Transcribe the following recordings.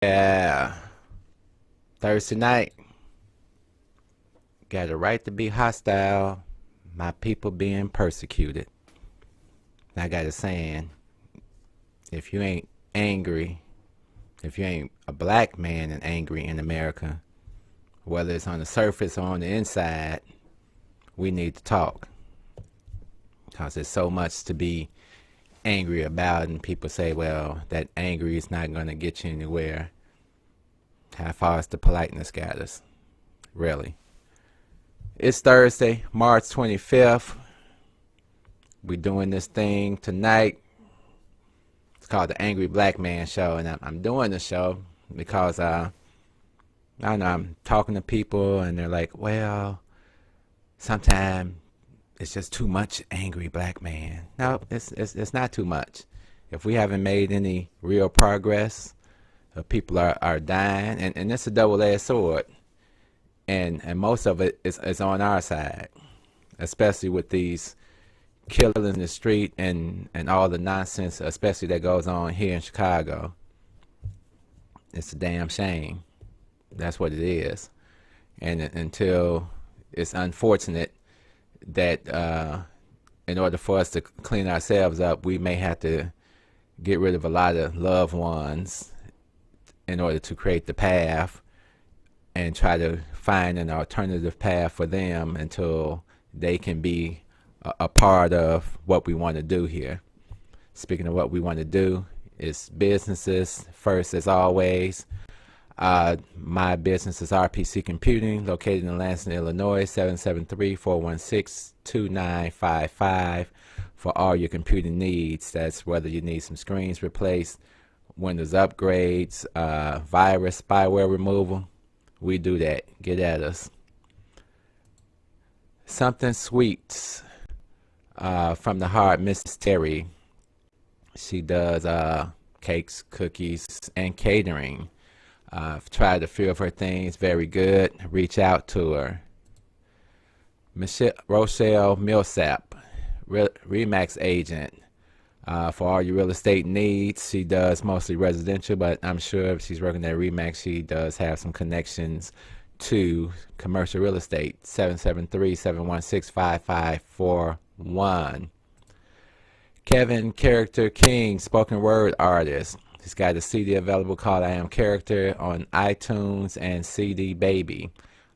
Yeah, Thursday night. Got a right to be hostile. My people being persecuted. I got a saying: if you ain't angry, if you ain't a black man and angry in America, whether it's on the surface or on the inside, we need to talk. Because there's so much to be angry about, and people say, well, that angry is not going to get you anywhere. How far is the politeness got us? Really? It's Thursday, March 25th. We doing this thing tonight. It's called the Angry Black Man Show, and I'm doing the show because I don't know, I'm talking to people, and they're like, "Well, sometimes it's just too much angry black man." No, it's not too much. If we haven't made any real progress, people are dying, and it's a double-edged sword, and most of it is on our side, especially with these killing in the street and all the nonsense, especially that goes on here in Chicago. It's a damn shame. That's what it is. And until it's unfortunate that in order for us to clean ourselves up, we may have to get rid of a lot of loved ones in order to create the path and try to find an alternative path for them until they can be a part of what we want to do here. Speaking of what we want to do, is businesses first as always. My business is RPC Computing, located in Lansing, Illinois, 773-416-2955 for all your computing needs. That's whether you need some screens replaced, Windows upgrades, virus, spyware removal. We do that. Get at us. Something sweet from the heart, Miss Terry. She does cakes, cookies, and catering. I've tried a few of her things. Very good. Reach out to her. Michelle Rochelle Millsap, Remax agent. For all your real estate needs, she does mostly residential, but I'm sure if she's working at Remax, she does have some connections to commercial real estate. 773-716-5541. Kevin Character King, spoken word artist. He's got a CD available called I Am Character on iTunes and CD Baby.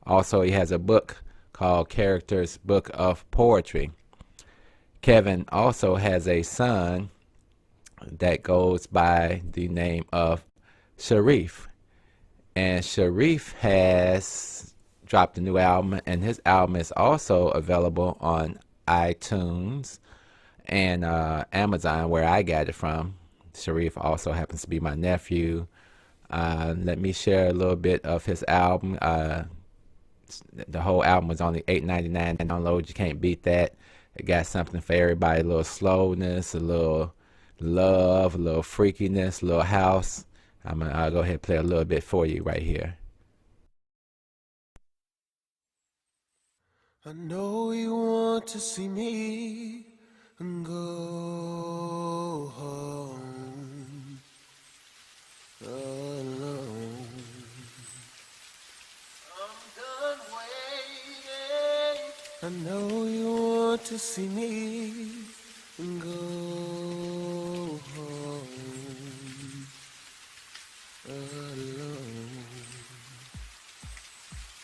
Also, he has a book called Character's Book of Poetry. Kevin also has a son that goes by the name of Sharif. And Sharif has dropped a new album, and his album is also available on iTunes and Amazon, where I got it from. Sharif also happens to be my nephew. Let me share a little bit of his album. The whole album was only $8.99 download. You can't beat that. It got something for everybody. A little slowness, a little love, a little freakiness, a little house. I'll go ahead and play a little bit for you right here. I know you want to see me go home alone. I'm done waiting. I know you want to see me go home alone.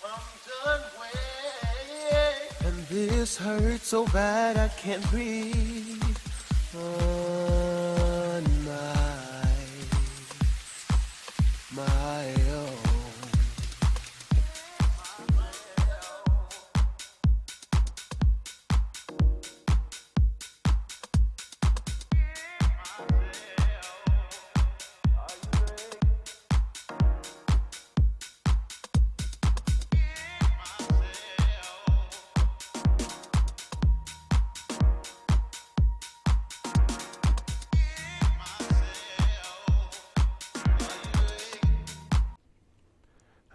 I'm done waiting. And this hurts so bad I can't breathe on my own.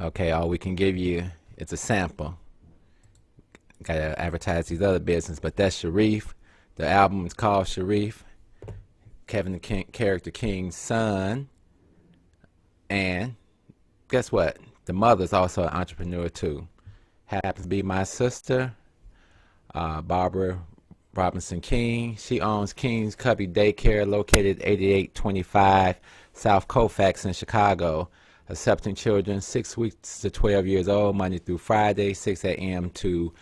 Okay, all we can give you is a sample. Gotta advertise these other business, but that's Sharif. The album is called Sharif. Kevin the King, Character King's son. And guess what? The mother's also an entrepreneur too. Happens to be my sister, Barbara Robinson King. She owns King's Cubby Daycare, located 8825 South Colfax in Chicago, accepting children 6 weeks to 12 years old, Monday through Friday, 6 a.m. to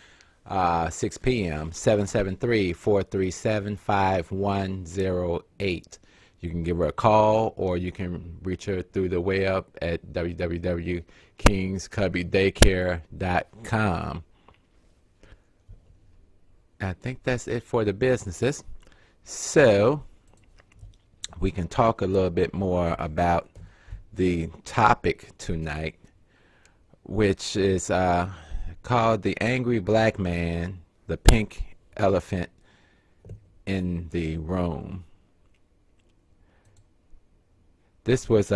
6 p.m. 773-437-5108. You can give her a call, or you can reach her through the web at www.kingscubbydaycare.com. I think that's it for the businesses. So we can talk a little bit more about the topic tonight, which is called The Angry Black Man, the Pink Elephant in the Room. This was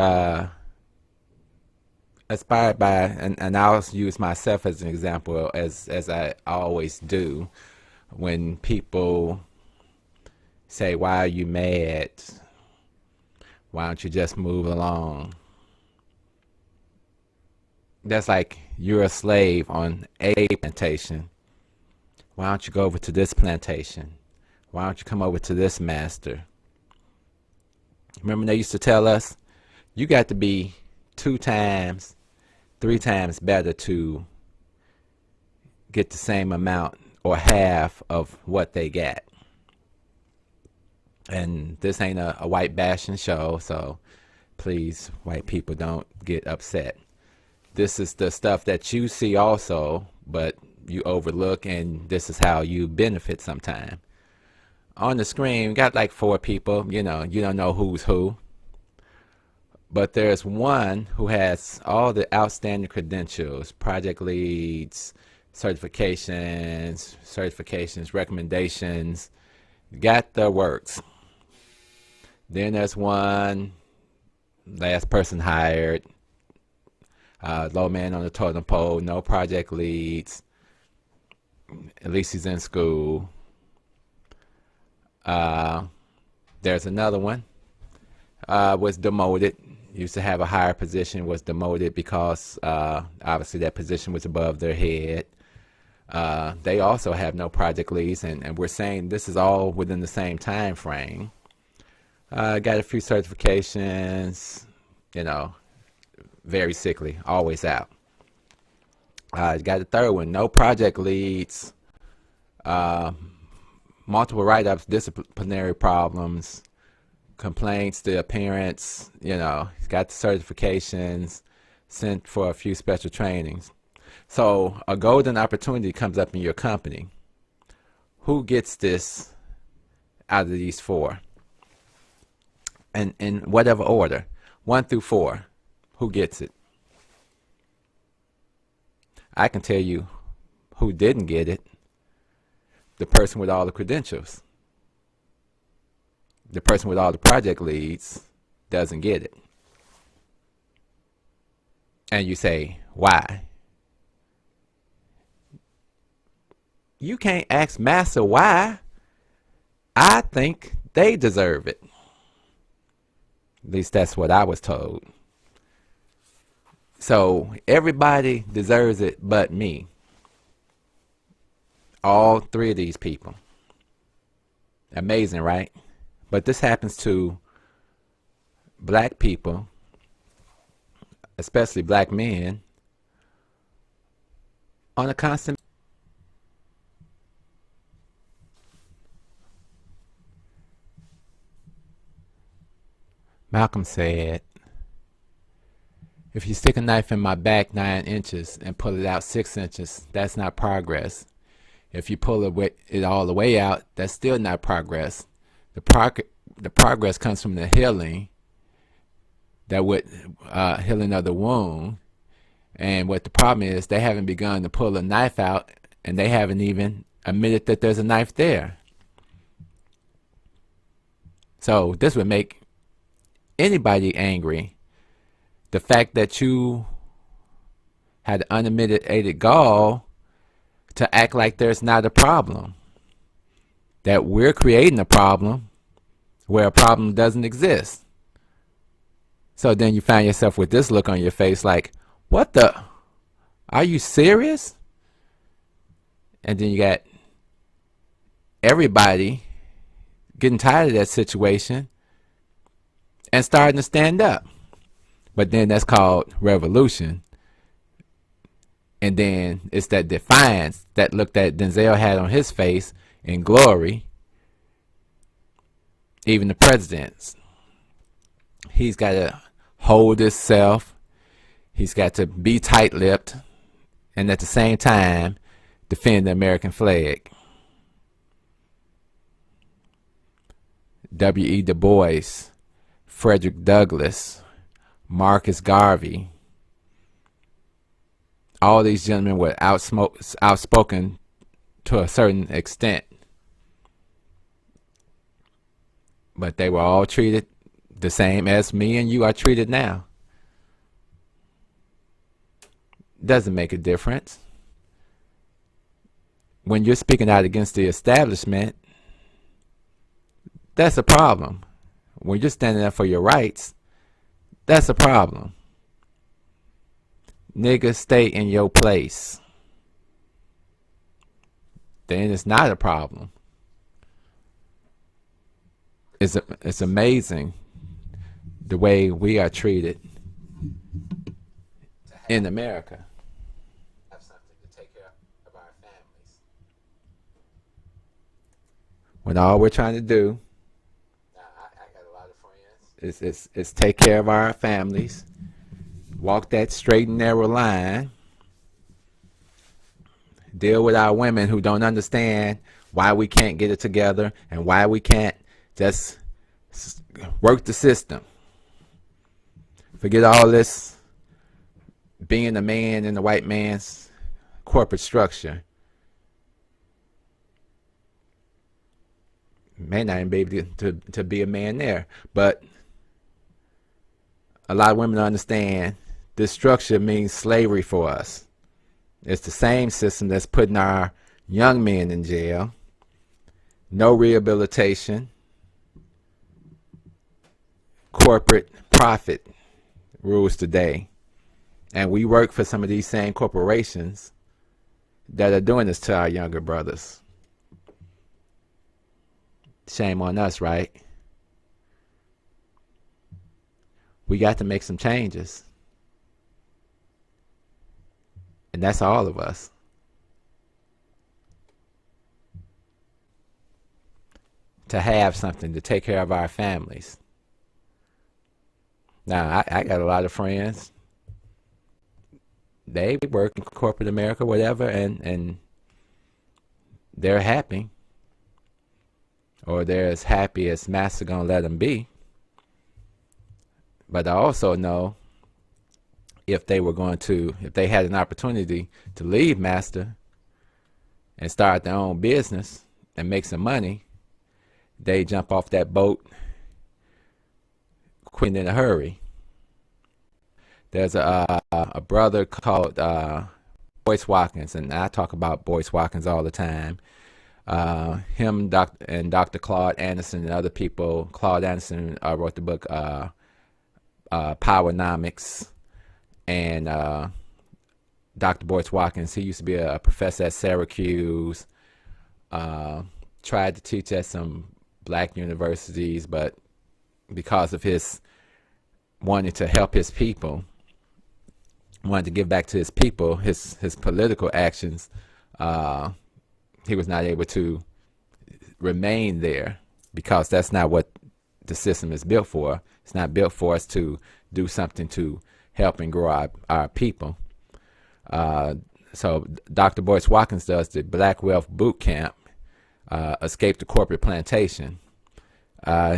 inspired by, and I'll use myself as an example, as I always do, when people say, "Why are you mad? Why don't you just move along?" That's like you're a slave on a plantation. Why don't you go over to this plantation? Why don't you come over to this master? Remember they used to tell us, you got to be 2 times, 3 times better to get the same amount or half of what they got. And this ain't a white bashing show, so please, white people, don't get upset. This is the stuff that you see also, but you overlook, and this is how you benefit sometime. On the screen, we got like 4 people. You don't know who's who. But there's one who has all the outstanding credentials: project leads, certifications, recommendations. Got the works. Then there's one, last person hired, low man on the totem pole, no project leads. At least he's in school. There's another one, was demoted. Used to have a higher position, was demoted because obviously that position was above their head. They also have no project leads, and we're saying this is all within the same time frame. Got a few certifications, very sickly, always out. Got the third one, no project leads, multiple write-ups, disciplinary problems, complaints to appearance, he's got the certifications, sent for a few special trainings. So a golden opportunity comes up in your company. Who gets this out of these 4? And in whatever order, 1 through 4, who gets it? I can tell you who didn't get it. The person with all the credentials. The person with all the project leads doesn't get it. And you say, why? You can't ask Master why. I think they deserve it. At least that's what I was told. So everybody deserves it but me. All 3 of these people. Amazing, right? But this happens to black people, especially black men, on a constant. Malcolm said, if you stick a knife in my back 9 inches and pull it out 6 inches, that's not progress. If you pull it all the way out, that's still not progress. The progress comes from the healing, healing of the wound. And what the problem is, they haven't begun to pull a knife out, and they haven't even admitted that there's a knife there. So this would make anybody angry. The fact that you had unadmitted gall to act like there's not a problem, that we're creating a problem where a problem doesn't exist. So then you find yourself with this look on your face like, what the? Are you serious? And then you got everybody getting tired of that situation and starting to stand up. But then that's called revolution. And then it's that defiance, that look that Denzel had on his face in Glory. Even the president's. He's got to hold himself. He's got to be tight-lipped. And at the same time, defend the American flag. W.E. Du Bois, Frederick Douglass, Marcus Garvey. All these gentlemen were outspoken to a certain extent. But they were all treated the same as me and you are treated now. Doesn't make a difference. When you're speaking out against the establishment, that's a problem. When you're standing up for your rights, that's a problem. Nigga, stay in your place. Then it's not a problem. It's amazing the way we are treated in America. Have something to take care of our families. When all we're trying to do, I got a lot of friends, is take care of our families, walk that straight and narrow line, deal with our women who don't understand why we can't get it together and why we can't just work the system. Forget all this being a man in the white man's corporate structure. May not even be able to be a man there. But a lot of women don't understand this structure means slavery for us. It's the same system that's putting our young men in jail. No rehabilitation. Corporate profit rules today. And we work for some of these same corporations that are doing this to our younger brothers. Shame on us, right? We got to make some changes. And that's all of us. To have something to take care of our families. Now, I got a lot of friends. They work in corporate America, whatever, and they're happy. Or they're as happy as Master gonna let them be. But I also know if they had an opportunity to leave Master and start their own business and make some money, they jump off that boat quick in a hurry. There's a brother called Boyce Watkins, and I talk about Boyce Watkins all the time. Him and Dr. Claude Anderson and other people. Claude Anderson wrote the book Powernomics, and Dr. Boyce Watkins, he used to be a professor at Syracuse, tried to teach at some black universities, but because of his wanting to help his people, wanted to give back to his people, his political actions, he was not able to remain there because that's not what the system is built for. It's not built for us to do something to help and grow our people. So Dr. Boyce Watkins does the Black Wealth Boot Camp, Escape the Corporate Plantation.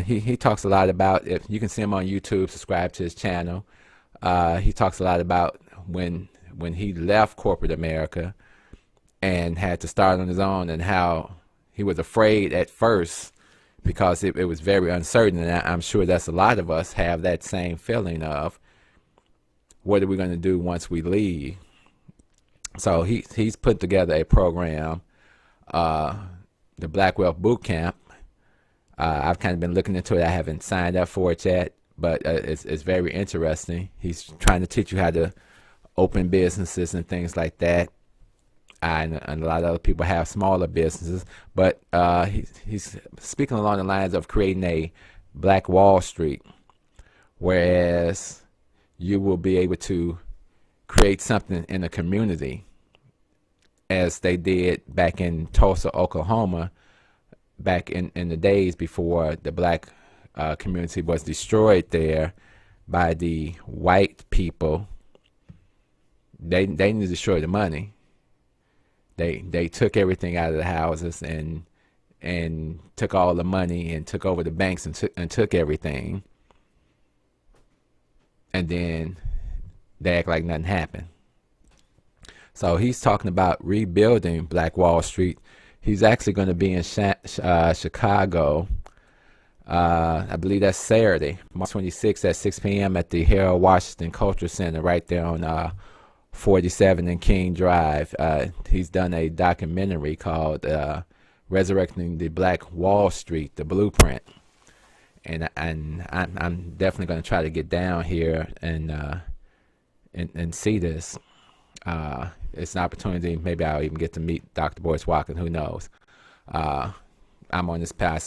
He talks a lot about, if you can see him on YouTube, subscribe to his channel. He talks a lot about when he left corporate America and had to start on his own, and how he was afraid at first because it was very uncertain. And I'm sure that's a lot of us have that same feeling of, what are we going to do once we leave? So he's put together a program, the Black Wealth Boot Camp. I've kind of been looking into it. I haven't signed up for it yet, but it's very interesting. He's trying to teach you how to open businesses and things like that. And a lot of other people have smaller businesses, but he's speaking along the lines of creating a Black Wall Street, whereas you will be able to create something in a community, as they did back in Tulsa, Oklahoma, back in the days before the black community was destroyed there by the white people. They didn't destroy the money. They took everything out of the houses and took all the money and took over the banks and took everything. And then they act like nothing happened. So he's talking about rebuilding Black Wall Street. He's actually going to be in Chicago. I believe that's Saturday, March 26th at 6 p.m. at the Harold Washington Culture Center right there on 47 and King Drive. He's done a documentary called Resurrecting the Black Wall Street, The Blueprint. And I'm definitely going to try to get down here and see this. It's an opportunity. Maybe I'll even get to meet Dr. Boyce Watkins. Who knows? I'm on this path.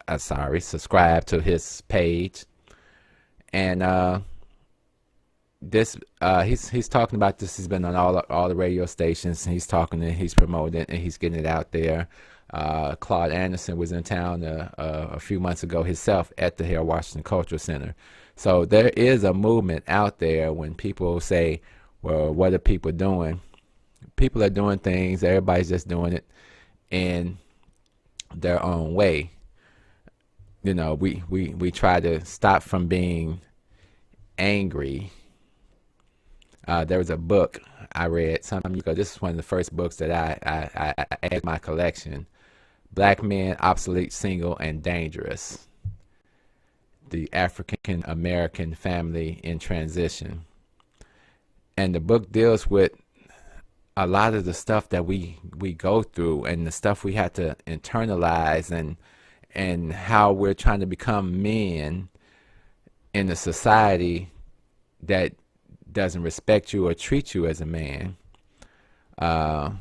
Subscribe to his page, and he's talking about this. He's been on all the radio stations, and he's talking and he's promoting it, and he's getting it out there. Claude Anderson was in town a few months ago himself at the Harold Washington Cultural Center. So there is a movement out there. When people say, well, what are people doing? People are doing things. Everybody's just doing it in their own way. You know, we try to stop from being angry. There was a book I read some time ago. This is one of the first books that I added to my collection. Black Men, Obsolete, Single, and Dangerous. The African American Family in Transition. And the book deals with a lot of the stuff that we go through and the stuff we have to internalize, and how we're trying to become men in a society that doesn't respect you or treat you as a man. I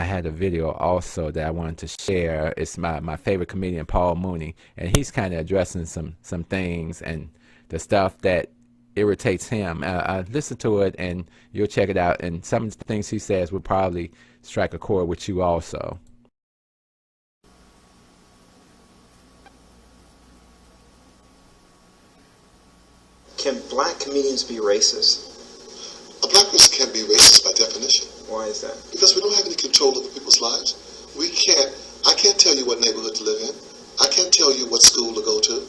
had a video also that I wanted to share. It's my favorite comedian, Paul Mooney, and he's kind of addressing some things and the stuff that irritates him. Listen to it and you'll check it out, and some of the things he says will probably strike a chord with you also. Can black comedians be racist? A black person can't be racist by definition. Why is that? Because we don't have any control over people's lives. I can't tell you what neighborhood to live in. I can't tell you what school to go to.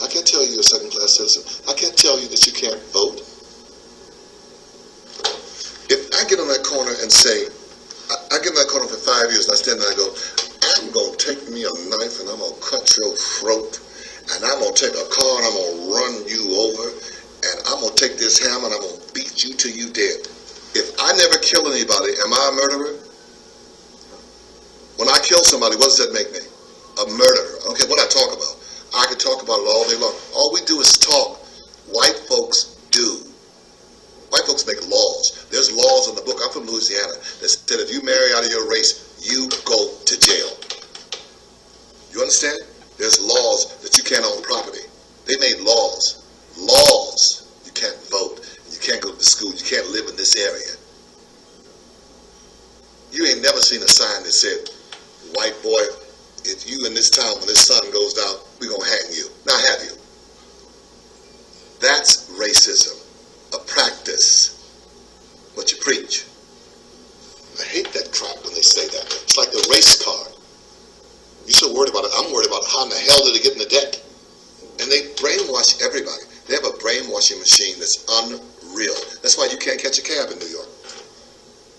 I can't tell you you're a second-class citizen. I can't tell you that you can't vote. If I get on that corner and say, I get on that corner for 5 years and I stand there and I go, I'm going to take me a knife and I'm going to cut your throat, and I'm going to take a car and I'm going to run you over, and I'm going to take this hammer and I'm going to beat you till you dead. If I never kill anybody, am I a murderer? When I kill somebody, what does that make me? A murderer. I don't care what I talk about. I can talk about it all day long. All we do is talk. White folks do. White folks make laws. There's laws in the book. I'm from Louisiana that said if you marry out of your race, you go to jail. You understand? There's laws that you can't own property. They made laws. Laws. You can't vote. You can't go to school. You can't live in this area. You ain't never seen a sign that said, white boy, if you in this town when this sun goes down, we're going to hang you. Now have you. That's racism. A practice. What you preach. I hate that crap when they say that. It's like the race card. You're so worried about it. I'm worried about how in the hell did it get in the deck? And they brainwash everybody. They have a brainwashing machine that's unreal. That's why you can't catch a cab in New York.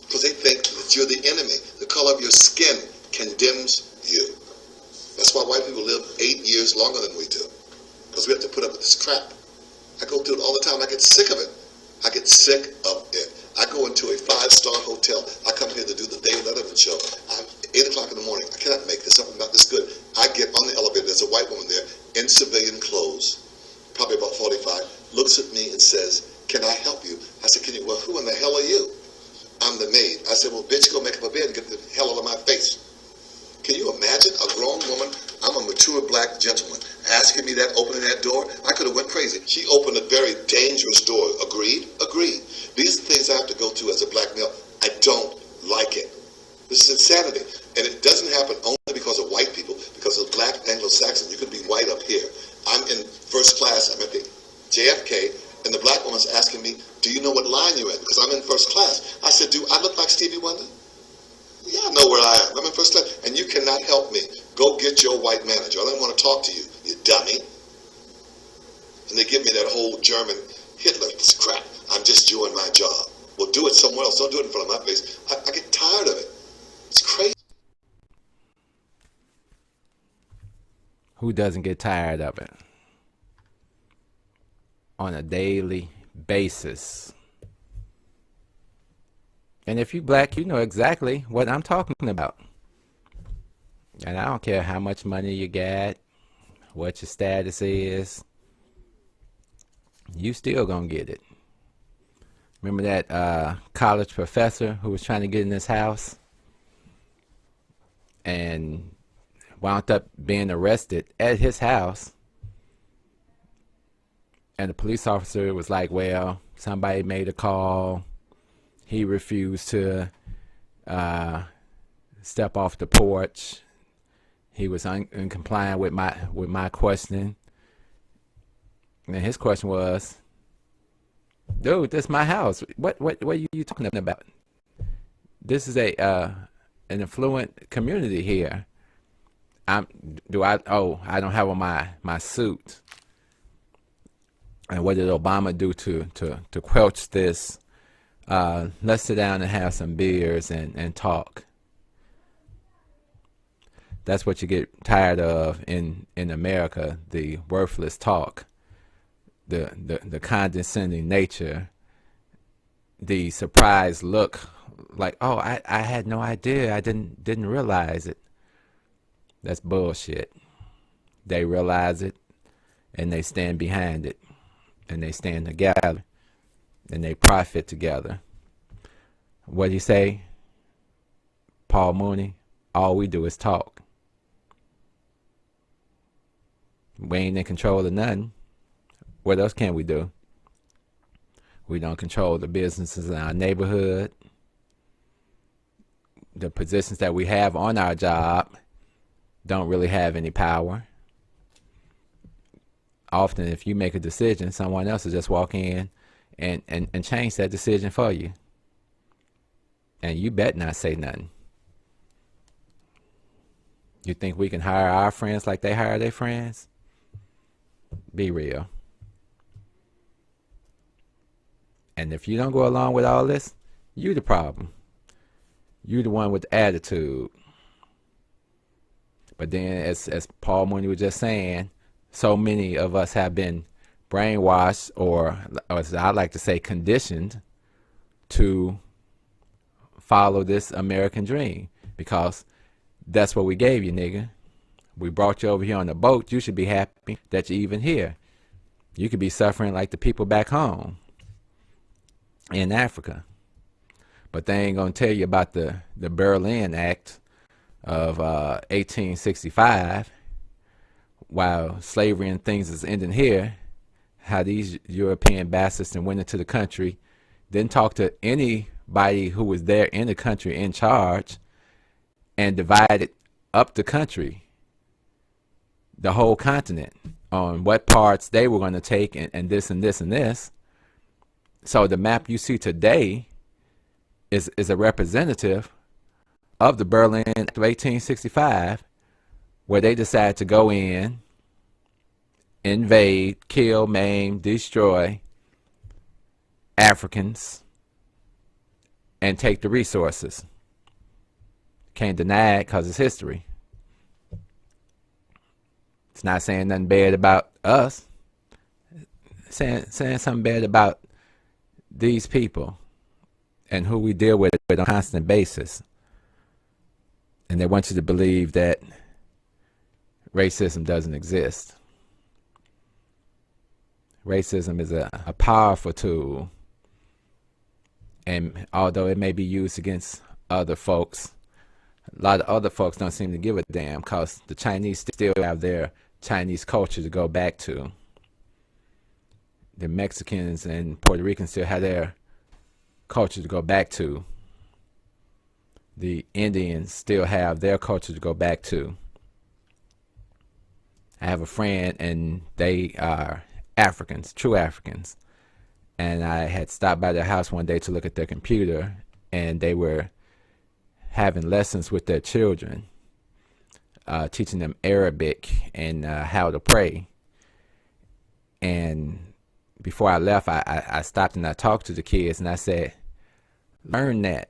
Because they think that you're the enemy. The color of your skin condemns you. That's why white people live 8 years longer than we do. Because we have to put up with this crap. I go through it all the time. I get sick of it. I get sick of it. I go into a 5-star hotel. I come here to do the David Letterman show. I'm 8 o'clock in the morning. I cannot make this up. I'm not this good. I get on the elevator. There's a white woman there in civilian clothes, probably about 45, looks at me and says, "Can I help you?" I said, "Can you?" "Well, who in the hell are you?" "I'm the maid." I said, "Well, bitch, go make up a bed and get the hell out of my face." Can you imagine a grown woman? I'm a mature black gentleman asking me that, opening that door. I could have went crazy. She opened a very dangerous door. Agreed? Agreed. These are things I have to go through as a black male. I don't like it. This is insanity. And it doesn't happen only because of white people, because of black Anglo-Saxon. You could be white up here. I'm in first class. I'm at the JFK, and the black woman's asking me, "Do you know what line you're in?" Because I'm in first class. I said, "Do I look like Stevie Wonder?" "Yeah, I know where I am. I'm in first class, and you cannot help me. Go get your white manager. I don't want to talk to you, you dummy." And they give me that whole German Hitler crap. "I'm just doing my job." Well, do it somewhere else. Don't do it in front of my face. I get tired of it. It's crazy. Who doesn't get tired of it? On a daily basis. And if you black, you know exactly what I'm talking about. And I don't care how much money you got, what your status is, you still gonna get it. Remember that college professor who was trying to get in his house and wound up being arrested at his house? And the police officer was like, "Well, somebody made a call. He refused to step off the porch. He was uncompliant with my questioning." And his question was, "Dude, this is my house. What are you talking about? This is an affluent community here. I don't have on my suit." And what did Obama do to quench this? Let's sit down and have some beers and talk. That's what you get tired of in America, the worthless talk, the condescending nature, the surprised look, like, "Oh, I had no idea, I didn't realize it." That's bullshit. They realize it, and they stand behind it, and they stand together, and they profit together. What do you say, Paul Mooney? All we do is talk. We ain't in control of nothing. What else can we do? We don't control the businesses in our neighborhood. The positions that we have on our job don't really have any power. Often, if you make a decision, someone else will just walk in and change that decision for you. And you bet not say nothing. You think we can hire our friends like they hire their friends? Be real. And if you don't go along with all this, you the problem. You the one with the attitude. But then, as Paul Mooney was just saying, so many of us have been brainwashed, or as I like to say, conditioned to follow this American dream, because that's what we gave you, nigga. We brought you over here on the boat. You should be happy that you're even here. You could be suffering like the people back home in Africa. But they ain't gonna tell you about the Berlin Act of 1865, while slavery and things is ending here. How these European bastards went into the country, didn't talk to anybody who was there in the country in charge, and divided up the country, the whole continent, on what parts they were going to take, and this and this and this. So the map you see today is a representative of the Berlin Act of 1865, where they decided to go in, invade, kill, maim, destroy Africans, and take the resources. Can't deny it because it's history. It's not saying nothing bad about us. It's saying something bad about these people and who we deal with on a constant basis. And they want you to believe that racism doesn't exist. Racism is a powerful tool, and although it may be used against other folks, a lot of other folks don't seem to give a damn, because the Chinese still have their Chinese culture to go back to. The Mexicans and Puerto Ricans still have their culture to go back to. The Indians still have their culture to go back to. I have a friend, and they are Africans, true Africans. And I had stopped by their house one day to look at their computer, and they were having lessons with their children, teaching them Arabic and how to pray. And before I left, I stopped and I talked to the kids, and I said, learn that.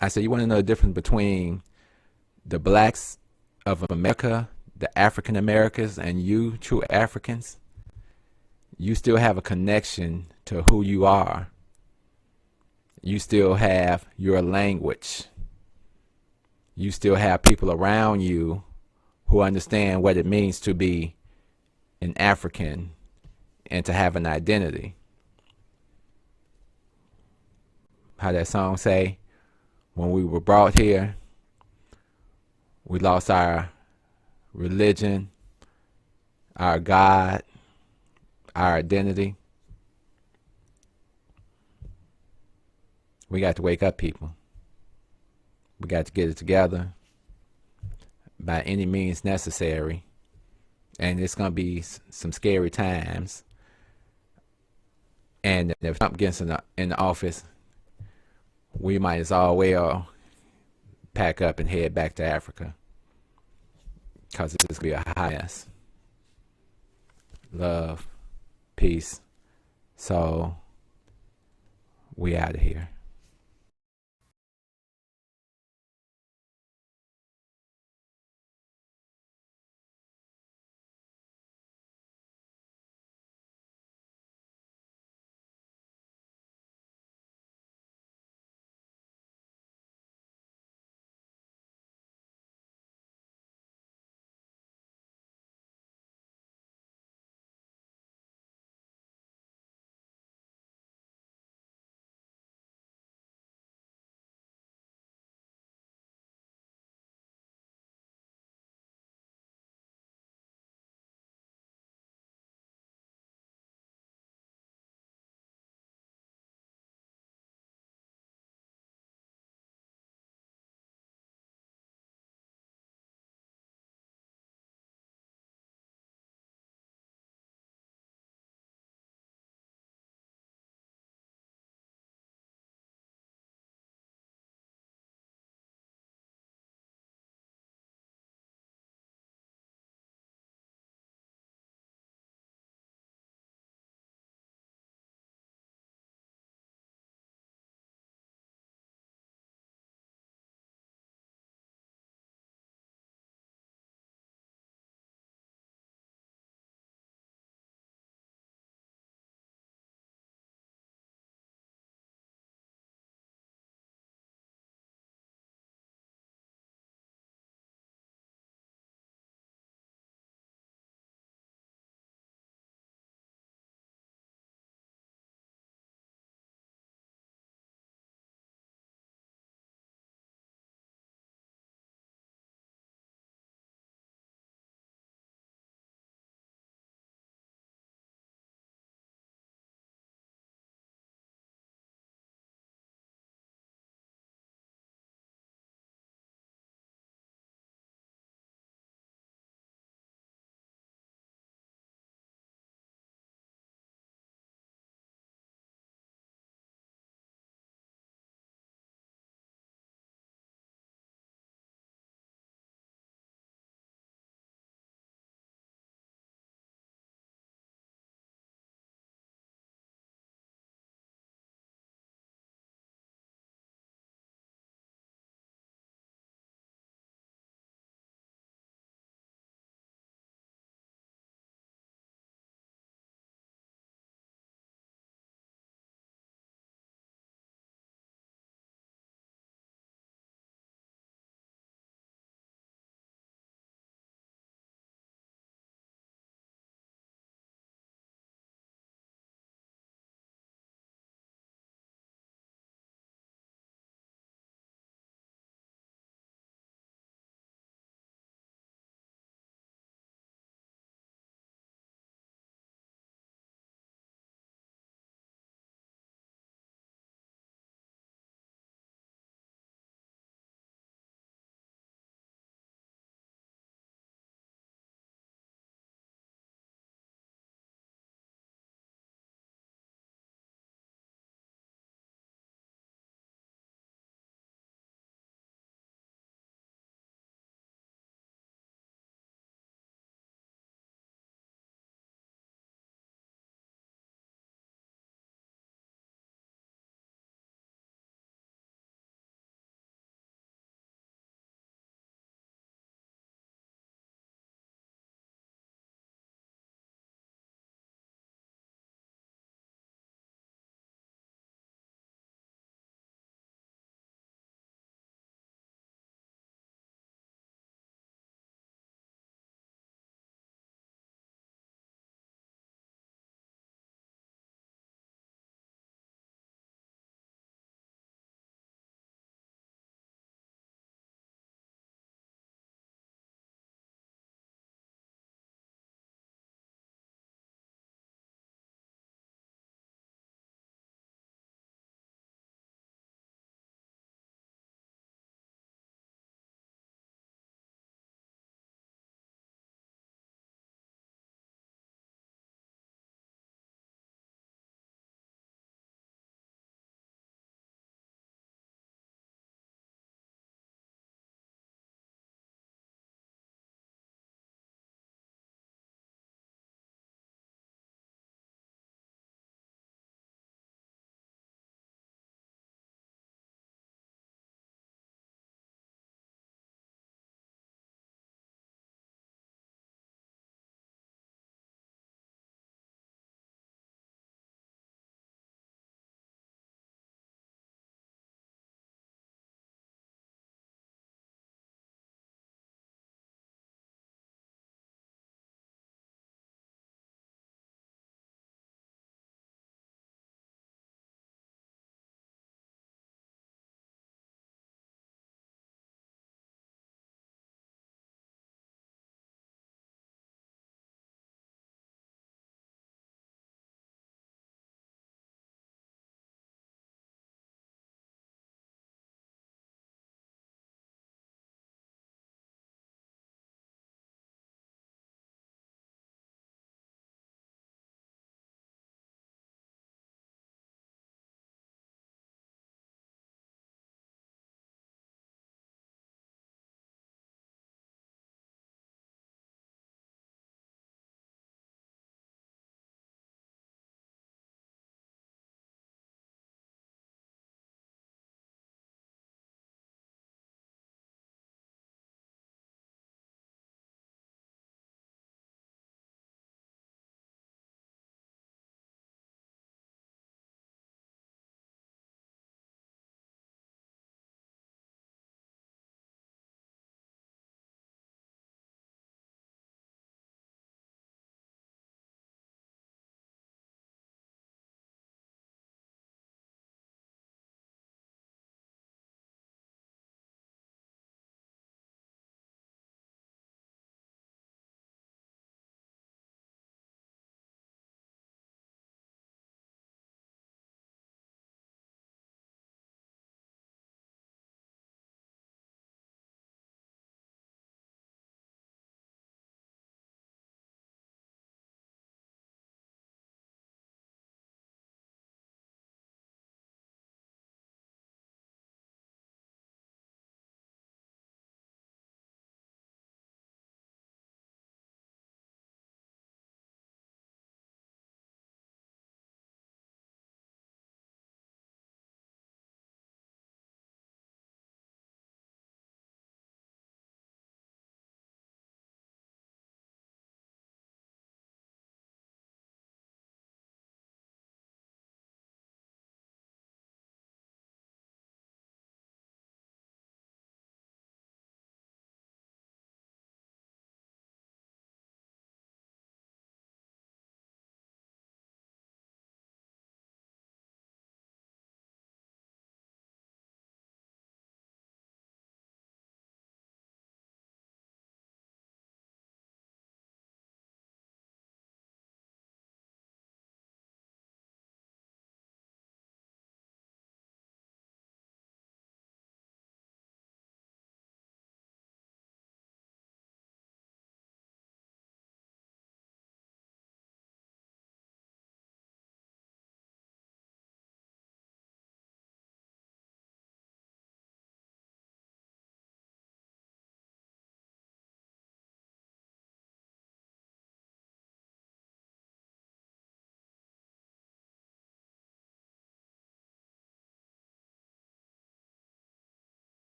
I said, you want to know the difference between the blacks of America, the African Americans, and you, true Africans? You still have a connection to who you are. You still have your language. You still have people around you who understand what it means to be an African and to have an identity. How that song say, when we were brought here, we lost our religion, our God, our identity. We got to wake up, people. We got to get it together by any means necessary. And it's going to be some scary times. And if Trump gets in the office, we might as well pack up and head back to Africa, because it's going to be a hot mess. Love, peace. So we out of here.